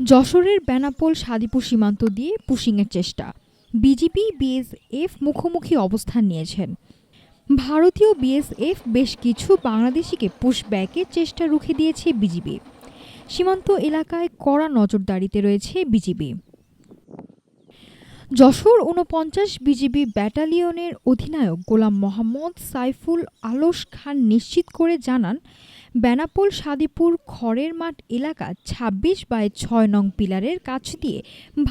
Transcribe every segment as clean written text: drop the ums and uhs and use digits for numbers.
যশোরের বেনাপোল সাদিপুর সীমান্ত দিয়ে পুশিংয়ের চেষ্টা। বিজিবি বিএসএফ মুখোমুখি অবস্থান নিয়েছেন। ভারতীয় বিএসএফ বেশ কিছু বাংলাদেশিকে পুশব্যাকের চেষ্টা রুখে দিয়েছে বিজিবি। সীমান্ত এলাকায় কড়া নজরদারিতে রয়েছে বিজিবি। যশোর ৪৯ বিজিবি ব্যাটালিয়নের অধিনায়ক গোলাম মোহাম্মদ সাইফুল আলস খান নিশ্চিত করে জানান, বেনাপোল সাদিপুর খড়ের মাঠ এলাকা ২৬/৬ নং পিলারের কাছ দিয়ে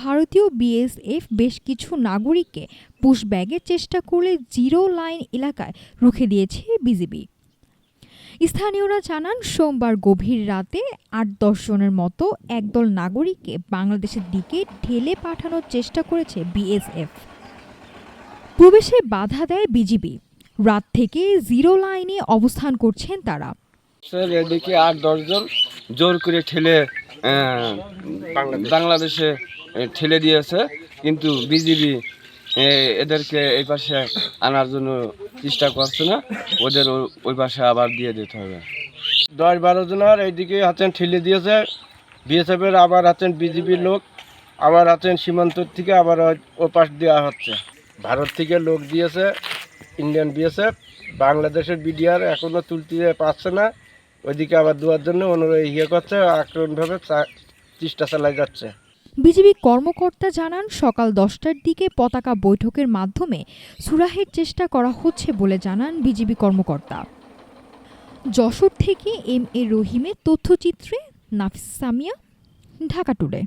ভারতীয় বিএসএফ বেশ কিছু নাগরিককে পুশব্যাগের চেষ্টা করলে জিরো লাইন এলাকায় রুখে দিয়েছে বিজিবি। স্থানীয়রা জানান, সোমবার গভীর রাতে ৮-১০ জনের মতো একদল নাগরিককে বাংলাদেশের দিকে ঢেলে পাঠানোর চেষ্টা করেছে বিএসএফ। প্রবেশে বাধা দেয় বিজিবি। রাত থেকে জিরো লাইনে অবস্থান করছেন তারা। এদিকে ৮-১০ জন জোর করে ঠেলে বাংলাদেশে ঠেলে দিয়েছে, কিন্তু বিজিবি এদেরকে এই পাশে আনার জন্য চেষ্টা করছে না, ওদের ওই পাশে আবার দিয়ে দিতে হবে। ১০-১২ জনের এইদিকে আছেন ঠেলে দিয়েছে বিএসএফের, আবার আছেন বিজিবির লোক, আবার আছেন সীমান্ত থেকে আবার ও পাশ দেওয়া হচ্ছে। ভারত থেকে লোক দিয়েছে ইন্ডিয়ান বিএসএফ, বাংলাদেশের বিডিআর এখনও তুলতে পারছে না, ওইদিকে আবার দেওয়ার জন্য অনুরোধ করছে, আক্রমণভাবে চেষ্টা চালাই যাচ্ছে। বিজিবি কর্মকর্তা জানান, সকাল 10টার দিকে পতাকা বৈঠকের মাধ্যমে সুরাহের চেষ্টা করা হচ্ছে বলে জানান বিজিবি কর্মকর্তা। যশোর থেকে এম এ রহিমের তথ্যচিত্রে নাফিস সামিয়া, ঢাকা টুডে।